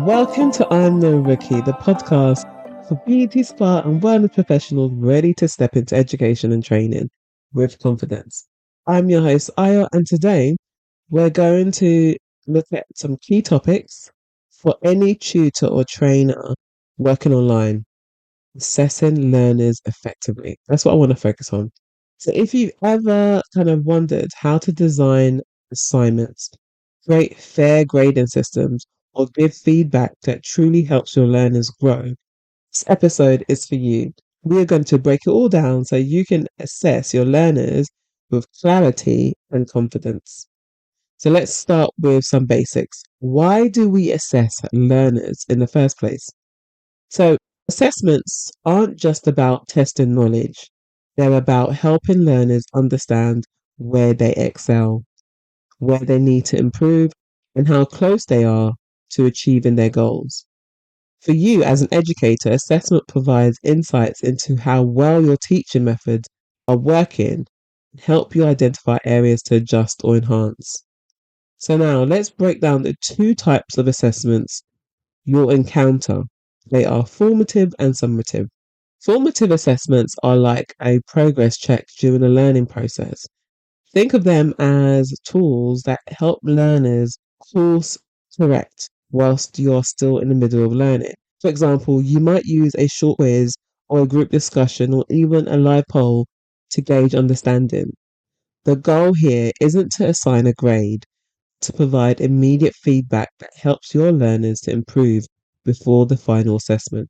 Welcome to I'm No Rookie, the podcast for beauty, spa, and wellness professionals ready to step into education and training with confidence. I'm your host, Aya, and today we're going to look at some key topics for any tutor or trainer working online, assessing learners effectively. That's what I want to focus on. So if you've ever kind of wondered how to design assignments, create fair grading systems, or give feedback that truly helps your learners grow, this episode is for you. We are going to break it all down so you can assess your learners with clarity and confidence. So let's start with some basics. Why do we assess learners in the first place? So assessments aren't just about testing knowledge. They're about helping learners understand where they excel, where they need to improve, and how close they are to achieving their goals. For you as an educator, assessment provides insights into how well your teaching methods are working and help you identify areas to adjust or enhance. So now let's break down the two types of assessments you'll encounter. They are formative and summative. Formative assessments are like a progress check during the learning process. Think of them as tools that help learners course correct whilst you're still in the middle of learning. For example, you might use a short quiz or a group discussion or even a live poll to gauge understanding. The goal here isn't to assign a grade, to provide immediate feedback that helps your learners to improve before the final assessment.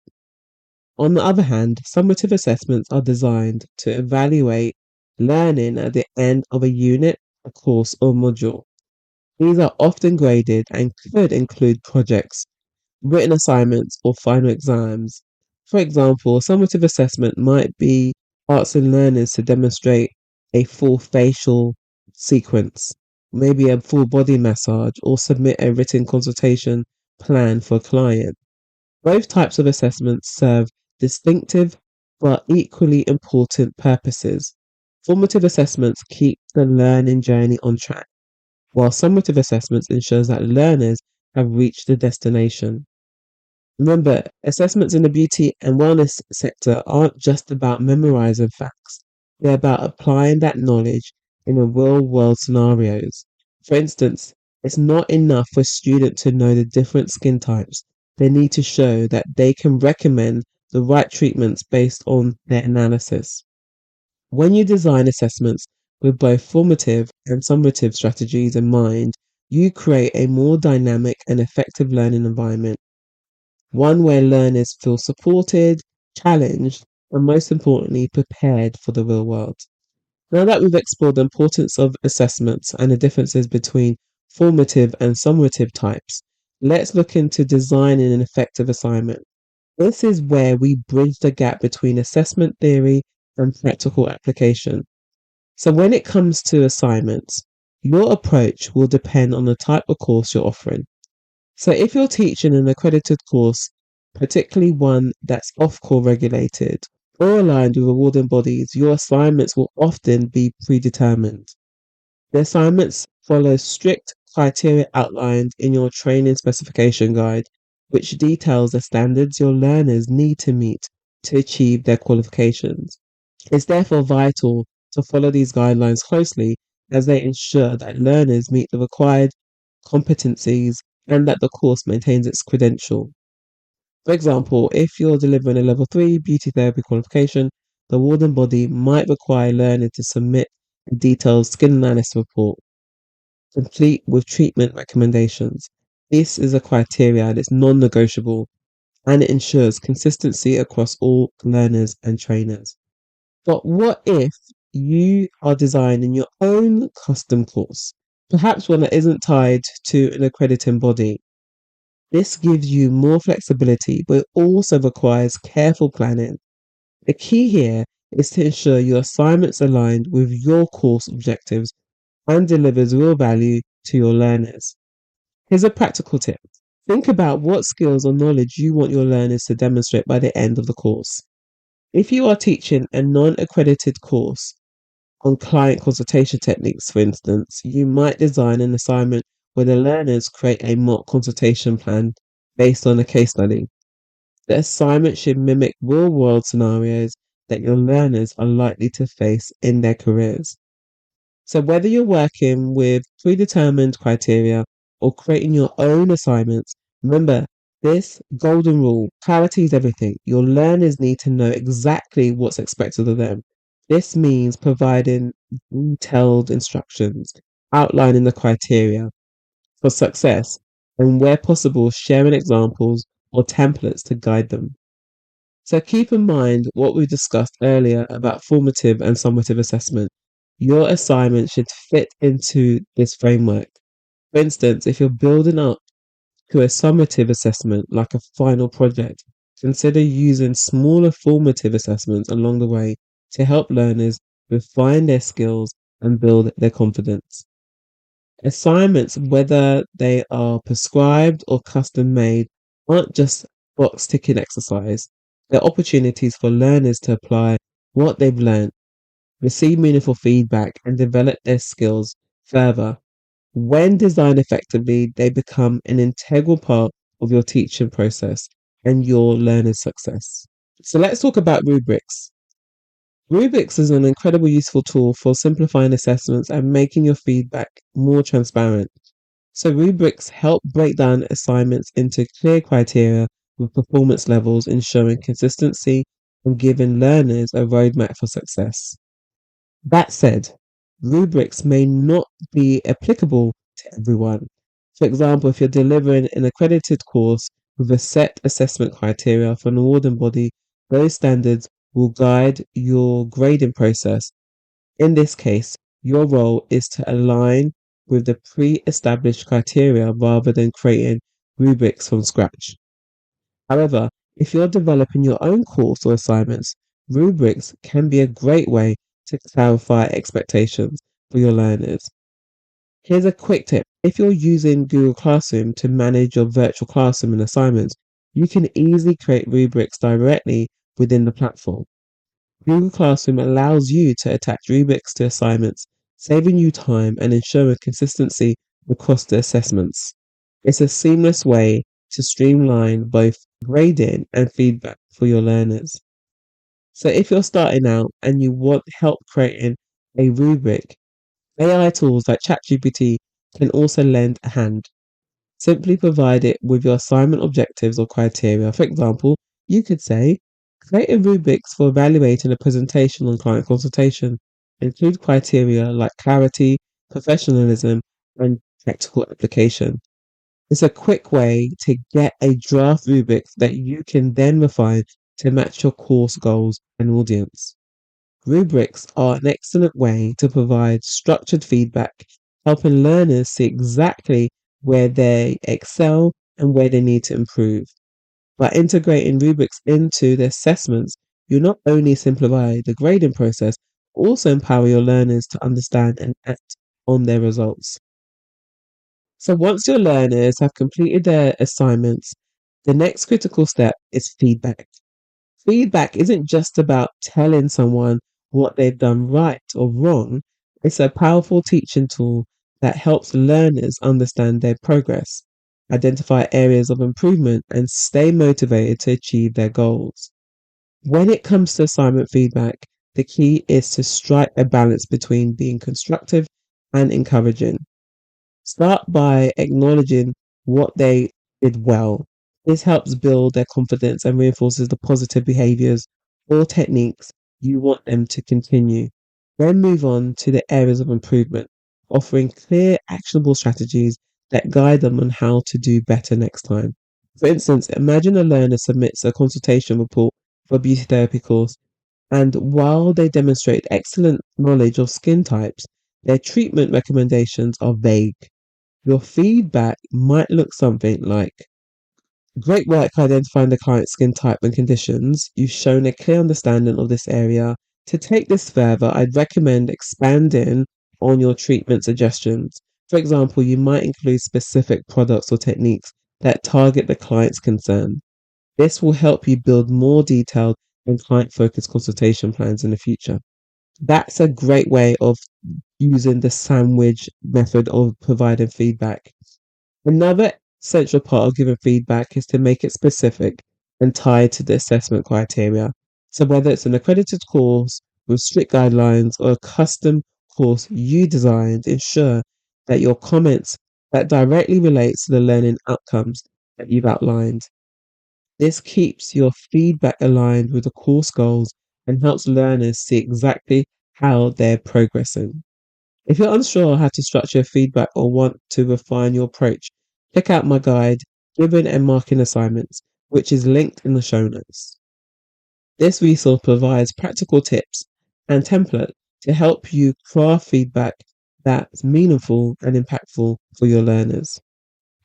On the other hand, summative assessments are designed to evaluate learning at the end of a unit, a course, or module. These are often graded and could include projects, written assignments, or final exams. For example, a summative assessment might be asking learners to demonstrate a full facial sequence, maybe a full body massage, or submit a written consultation plan for a client. Both types of assessments serve distinctive but equally important purposes. Formative assessments keep the learning journey on track, while summative assessments ensures that learners have reached the destination. Remember, assessments in the beauty and wellness sector aren't just about memorizing facts. They're about applying that knowledge in a real world scenarios. For instance, it's not enough for a student to know the different skin types. They need to show that they can recommend the right treatments based on their analysis. When you design assessments with both formative and summative strategies in mind, you create a more dynamic and effective learning environment, one where learners feel supported, challenged, and most importantly, prepared for the real world. Now that we've explored the importance of assessments and the differences between formative and summative types, let's look into designing an effective assignment. This is where we bridge the gap between assessment theory and practical application. So when it comes to assignments, your approach will depend on the type of course you're offering. So if you're teaching an accredited course, particularly one that's off-core regulated or aligned with awarding bodies, your assignments will often be predetermined. The assignments follow strict criteria outlined in your training specification guide, which details the standards your learners need to meet to achieve their qualifications. It's therefore vital to follow these guidelines closely as they ensure that learners meet the required competencies and that the course maintains its credential. For example, if you're delivering a level 3 beauty therapy qualification, the awarding body might require learners to submit a detailed skin analysis report, complete with treatment recommendations. This is a criteria that's non-negotiable and it ensures consistency across all learners and trainers. But what if you are designing your own custom course, perhaps one that isn't tied to an accrediting body? This gives you more flexibility, but it also requires careful planning. The key here is to ensure your assignments aligned with your course objectives and delivers real value to your learners. Here's a practical tip. Think about what skills or knowledge you want your learners to demonstrate by the end of the course. If you are teaching a non-accredited course on client consultation techniques, for instance, you might design an assignment where the learners create a mock consultation plan based on a case study. The assignment should mimic real world scenarios that your learners are likely to face in their careers. So, whether you're working with predetermined criteria or creating your own assignments, remember this golden rule: clarity is everything. Your learners need to know exactly what's expected of them. This means providing detailed instructions, outlining the criteria for success, and where possible, sharing examples or templates to guide them. So keep in mind what we discussed earlier about formative and summative assessment. Your assignment should fit into this framework. For instance, if you're building up to a summative assessment like a final project, consider using smaller formative assessments along the way to help learners refine their skills and build their confidence. Assignments, whether they are prescribed or custom made, aren't just box ticking exercise. They're opportunities for learners to apply what they've learned, receive meaningful feedback, and develop their skills further. When designed effectively, they become an integral part of your teaching process and your learner's success. So let's talk about rubrics. Rubrics is an incredibly useful tool for simplifying assessments and making your feedback more transparent. So rubrics help break down assignments into clear criteria with performance levels, ensuring consistency and giving learners a roadmap for success. That said, rubrics may not be applicable to everyone. For example, if you're delivering an accredited course with a set assessment criteria for an awarding body, those standards will guide your grading process. In this case, your role is to align with the pre-established criteria rather than creating rubrics from scratch. However, if you're developing your own course or assignments, rubrics can be a great way to clarify expectations for your learners. Here's a quick tip. If you're using Google Classroom to manage your virtual classroom and assignments, you can easily create rubrics directly within the platform. Google Classroom allows you to attach rubrics to assignments, saving you time and ensuring consistency across the assessments. It's a seamless way to streamline both grading and feedback for your learners. So if you're starting out and you want help creating a rubric, AI tools like ChatGPT can also lend a hand. Simply provide it with your assignment objectives or criteria. For example, you could say, create a rubrics for evaluating a presentation on client consultation. Include criteria like clarity, professionalism, and practical application. It's a quick way to get a draft rubric that you can then refine to match your course goals and audience. Rubrics are an excellent way to provide structured feedback, helping learners see exactly where they excel and where they need to improve. By integrating rubrics into the assessments, you not only simplify the grading process, but also empower your learners to understand and act on their results. So once your learners have completed their assignments, the next critical step is feedback. Feedback isn't just about telling someone what they've done right or wrong. It's a powerful teaching tool that helps learners understand their progress, identify areas of improvement, and stay motivated to achieve their goals. When it comes to assignment feedback, the key is to strike a balance between being constructive and encouraging. Start by acknowledging what they did well. This helps build their confidence and reinforces the positive behaviors or techniques you want them to continue. Then move on to the areas of improvement, offering clear, actionable strategies that guide them on how to do better next time. For instance, imagine a learner submits a consultation report for a beauty therapy course, and while they demonstrate excellent knowledge of skin types, their treatment recommendations are vague. Your feedback might look something like, great work identifying the client's skin type and conditions. You've shown a clear understanding of this area. To take this further, I'd recommend expanding on your treatment suggestions. For example, you might include specific products or techniques that target the client's concern. This will help you build more detailed and client focused consultation plans in the future. That's a great way of using the sandwich method of providing feedback. Another central part of giving feedback is to make it specific and tied to the assessment criteria. So whether it's an accredited course with strict guidelines or a custom course you designed, ensure that your comments that directly relates to the learning outcomes that you've outlined. This keeps your feedback aligned with the course goals and helps learners see exactly how they're progressing. If you're unsure how to structure your feedback or want to refine your approach, check out my guide, Given and Marking Assignments, which is linked in the show notes. This resource provides practical tips and templates to help you craft feedback that's meaningful and impactful for your learners.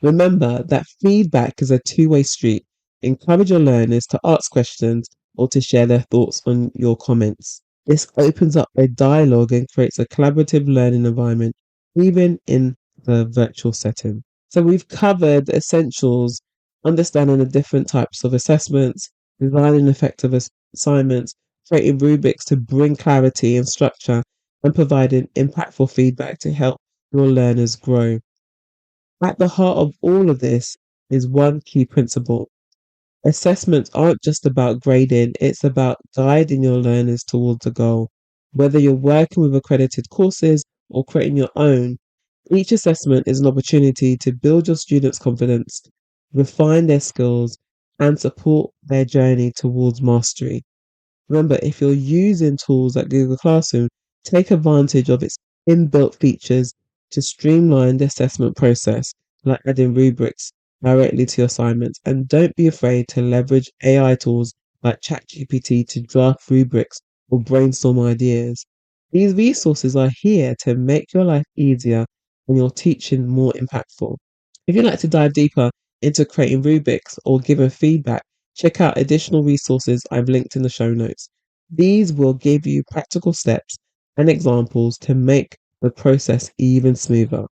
Remember that feedback is a two-way street. Encourage your learners to ask questions or to share their thoughts on your comments. This opens up a dialogue and creates a collaborative learning environment, even in the virtual setting. So we've covered the essentials, understanding the different types of assessments, designing effective assignments, creating rubrics to bring clarity and structure, and providing impactful feedback to help your learners grow. At the heart of all of this is one key principle. Assessments aren't just about grading, it's about guiding your learners towards a goal. Whether you're working with accredited courses or creating your own, each assessment is an opportunity to build your students' confidence, refine their skills, and support their journey towards mastery. Remember, if you're using tools like Google Classroom, take advantage of its inbuilt features to streamline the assessment process, like adding rubrics directly to your assignments. And don't be afraid to leverage AI tools like ChatGPT to draft rubrics or brainstorm ideas. These resources are here to make your life easier and your teaching more impactful. If you'd like to dive deeper into creating rubrics or giving feedback, check out additional resources I've linked in the show notes. These will give you practical steps and examples to make the process even smoother.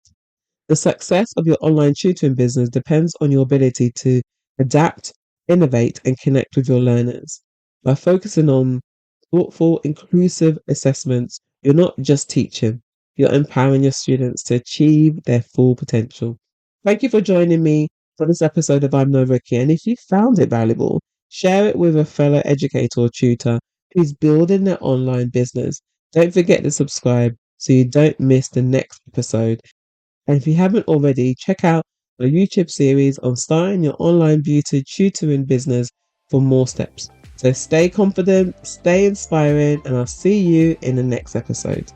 The success of your online tutoring business depends on your ability to adapt, innovate, and connect with your learners. By focusing on thoughtful, inclusive assessments, you're not just teaching, you're empowering your students to achieve their full potential. Thank you for joining me for this episode of I'm No Rookie. And if you found it valuable, share it with a fellow educator or tutor who's building their online business. Don't forget to subscribe so you don't miss the next episode. And if you haven't already, check out my YouTube series on starting your online beauty tutoring business for more steps. So stay confident, stay inspiring, and I'll see you in the next episode.